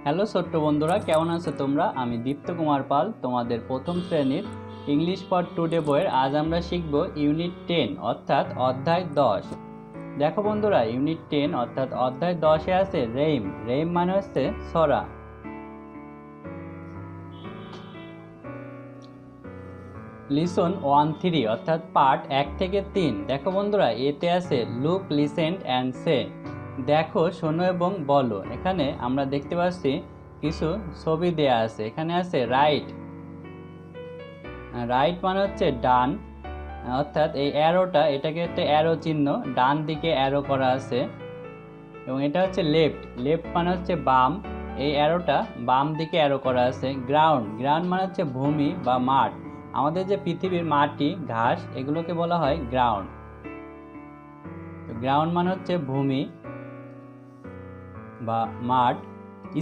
Hello ছোট্ট বন্ধুরা, কেমন আছো তোমরা? আমি দীপ্ত কুমার পাল, তোমাদের প্রথম শ্রেণীর ইংলিশ ফর টুডে বইয়ের। আজ আমরা শিখব ইউনিট 10 অর্থাৎ অধ্যায় 10। দেখো বন্ধুরা, ইউনিট 10 অর্থাৎ অধ্যায় 10-এ আছে রেইম। রেইম মানে হচ্ছে ছড়া। লিসন 1-3 অর্থাৎ পার্ট 1 থেকে 3। দেখো বন্ধুরা, এতে আছে লুক, লিসেন অ্যান্ড সে। দেখো, শোনো এবং বলো। এখানে আমরা দেখতে পাচ্ছি কিছু ছবি দেয়া আছে। এখানে আছে রাইট। রাইট মানে হচ্ছে ডান, অর্থাৎ এই অ্যারোটা, এটাকে একটা অ্যারো চিহ্ন, ডান দিকে অ্যারো করা আছে। এবং এটা হচ্ছে লেফট। লেফট মানে হচ্ছে বাম, এই অ্যারোটা বাম দিকে অ্যারো করা আছে। গ্রাউন্ড। গ্রাউন্ড মানে হচ্ছে ভূমি বা মাঠ। আমাদের যে পৃথিবীর মাটি, ঘাস, এগুলোকে বলা হয় গ্রাউন্ড। গ্রাউন্ড মানে হচ্ছে ভূমি বা মাঠ।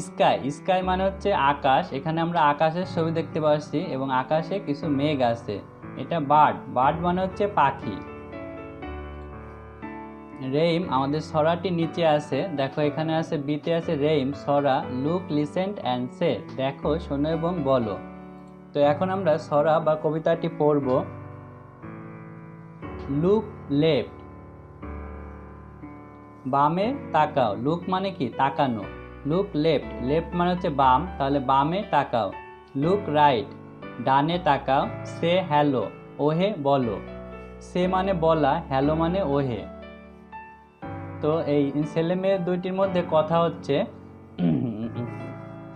স্কাই। স্কাই মানে হচ্ছে আকাশ। এখানে আমরা আকাশের ছবি দেখতে পাচ্ছি এবং আকাশে কিছু মেঘ আছে। এটা বার্ড। বার্ড মানে হচ্ছে পাখি। রেইম, আমাদের ছড়াটি নিচে আছে। দেখো, এখানে আছে বিতে আছে রেইম ছড়া লুক, লিসেন্ট অ্যান্ড সে। দেখো, শোনো এবং বলো। তো এখন আমরা ছড়া বা কবিতাটি পড়ব। লুক লেফট, বামে তাকাও। লুক মানে কি? তাকানো। লুক লেফট, লেফট মানে হচ্ছে বাম, তাহলে বামে তাকাও। লুক রাইট, ডানে তাকাও। সে হ্যালো, ওহে বলো। সে মানে বলা, হ্যালো মানে ওহে। তো এই ছেলে মেয়ে দুইটির মধ্যে কথা হচ্ছে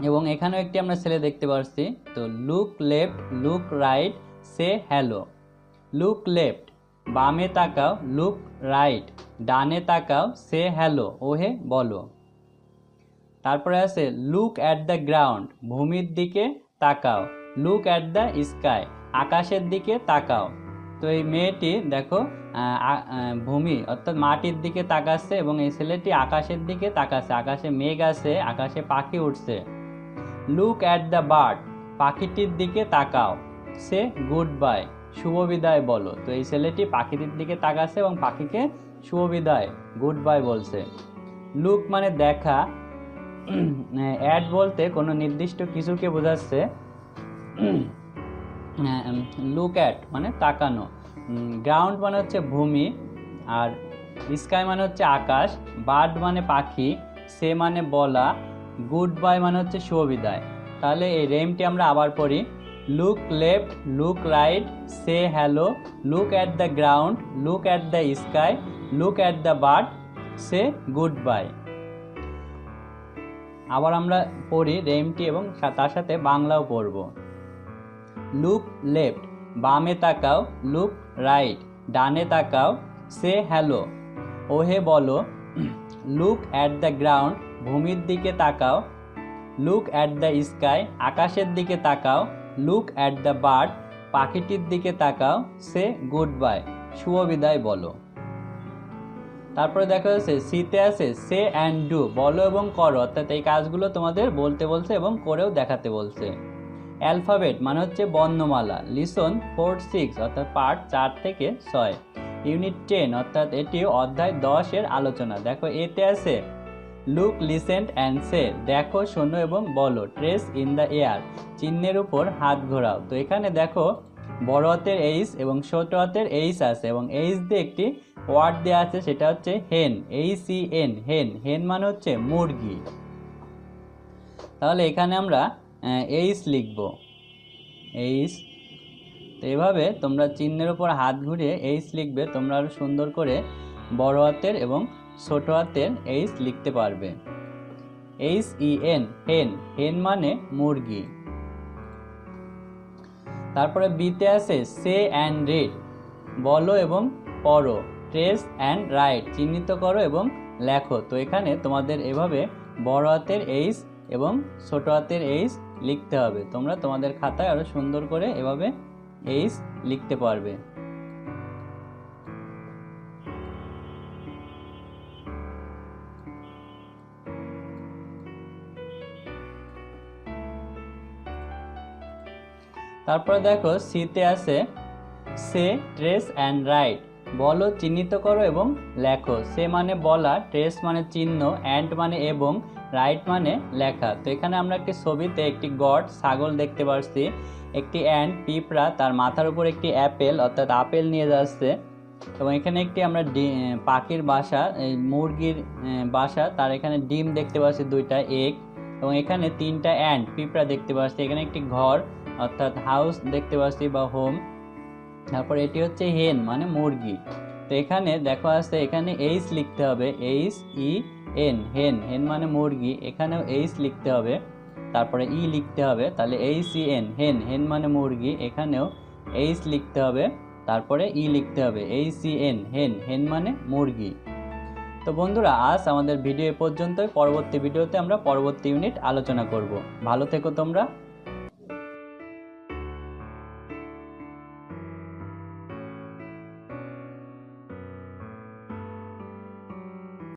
এবং এখানেও একটি আমরা ছেলে দেখতে পাচ্ছি। তো লুক লেফট, লুক রাইট, সে হ্যালো। লুক লেফট, বামে তাকাও। লুক রাইট, ডানে তাকাও। সে হ্যালো, ওহে বলো। তারপরে আছে লুক অ্যাট দ্য গ্রাউন্ড, ভূমির দিকে তাকাও। লুক অ্যাট দ্য স্কাই, আকাশের দিকে তাকাও। তো এই মেয়েটি দেখো ভূমি অর্থাৎ মাটির দিকে তাকাচ্ছে এবং এই ছেলেটি আকাশের দিকে তাকাচ্ছে। আকাশে মেঘ আছে, আকাশে পাখি উঠছে। লুক অ্যাট দ্য বার্ড, পাখিটির দিকে তাকাও। সে গুড বাই, শুভ বিদায় বলো। তো এই ছেলেটি পাখিটির দিকে তাকাচ্ছে এবং পাখিকে শুভ বিদায়, গুড বাই বলছে। লুক মানে দেখা। অ্যাড বলতে কোনো নির্দিষ্ট কিছুকে বোঝাচ্ছে। লুক অ্যাট মানে তাকানো। গ্রাউন্ড মানে হচ্ছে ভূমি, আর স্কাই মানে হচ্ছে আকাশ। বার্ড মানে পাখি। সে মানে বলা। গুড বাই মানে হচ্ছে শুভবিদায়। তাহলে এই রেমটি আমরা আবার পড়ি। Look left, look right, say hello, look at the ground, look at the sky, look at the bird, say good bye. আবার আমরা পড়ি রেমটি এবং তার সাথে বাংলাও পড়ব। লুক লেফট, বামে তাকাও। লুক রাইট, ডানে তাকাও। সে হ্যালো, ওহে বলো। লুক অ্যাট দ্য গ্রাউন্ড, ভূমির দিকে তাকাও। লুক অ্যাট দ্য স্কাই, আকাশের দিকে তাকাও। লুক অ্যাট দ্য বার্ড, পাখিটির দিকে তাকাও। সে গুড বাই, শুভ বিদায় বলো। তারপরে দেখা যাচ্ছে সিতে আছে সে অ্যান্ড ডু, বলো এবং করো। অর্থাৎ এই কাজগুলো তোমাদের বলতে বলছে এবং করেও দেখাতে বলছে। অ্যালফাবেট মানে হচ্ছে বর্ণমালা। লিসন 4-6 অর্থাৎ পার্ট 4 থেকে 6। ইউনিট 10 অর্থাৎ এটি অধ্যায় 10-এর আলোচনা। দেখো, এতে আছে লুক, লিসেন্ট অ্যান্ড সে। দেখো, শোনো এবং বলো। ট্রেস ইন দ্য এয়ার, চিহ্নের উপর হাত ঘোরাও। তো এখানে দেখো, বড় হাতের এইচ এবং ছোট হাতের এইচ আছে এবং এইচ দিয়ে একটি ওয়ার্ড দেওয়া আছে, সেটা হচ্ছে হেন। HEN, হেন। হেন মানে হচ্ছে মুরগি। তাহলে এখানে আমরা এইচ লিখব, এইচ। তো এভাবে তোমরা চিহ্নের উপর হাত ঘুরিয়ে এইচ লিখবে। তোমরা আরও সুন্দর করে বড় হাতের এবং ছোট হাতের এইচ লিখতে পারবে। HEN, হেন। হেন মানে মুরগি। তারপরে বিতে আছে সে অ্যান্ড রিড, বলো এবং পড়ো। ট্রেস অ্যান্ড রাইট, চিহ্নিত করো এবং লেখো। তো এখানে তোমাদের এভাবে বড় হাতের এইচ এবং ছোট হাতের এইচ লিখতে হবে। তোমরা তোমাদের খাতায় আরও সুন্দর করে এভাবে এইচ লিখতে পারবে। তারপরে দেখো সিতে আছে সে, ট্রেস অ্যান্ড রাইট, বলো, চিহ্নিত করো এবং লেখো। সে মানে বলা, ট্রেস মানে চিহ্ন, অ্যান্ড মানে এবং, রাইট মানে লেখা। তো এখানে আমরা একটি ছবিতে একটি গট, ছাগল দেখতে পাচ্ছি, একটি অ্যান্ট, পিঁপড়া, তার মাথার উপর একটি অ্যাপেল অর্থাৎ আপেল নিয়ে যাচ্ছে, এবং এখানে একটি আমরা পাখির বাসা, এই মুরগির বাসা, তার এখানে ডিম দেখতে পাচ্ছি, 2টা এগ, এবং এখানে 3টা অ্যান্ট, পিঁপড়া দেখতে পাচ্ছি, এখানে একটি ঘর অর্থাৎ হাউস দেখতে পাচ্ছি বা হোম। তারপর এটি হচ্ছে হেন মানে মুরগি। তো এখানে দেখো আছে, এখানে এইচ লিখতে হবে, HEN, হেন, হেন মানে মুরগি, এখানেও এইচ লিখতে হবে, তারপরে ই লিখতে হবে, তাহলে HEN, হেন, হেন মানে মুরগি, এখানেও এইচ লিখতে হবে, তারপরে ই লিখতে হবে, HEN, হেন, হেন মানে মুরগি। তো বন্ধুরা, আজ আমাদের ভিডিও এ পর্যন্তই। পরবর্তী ভিডিওতে আমরা পরবর্তী ইউনিট আলোচনা করব। ভালো থেকো তোমরা।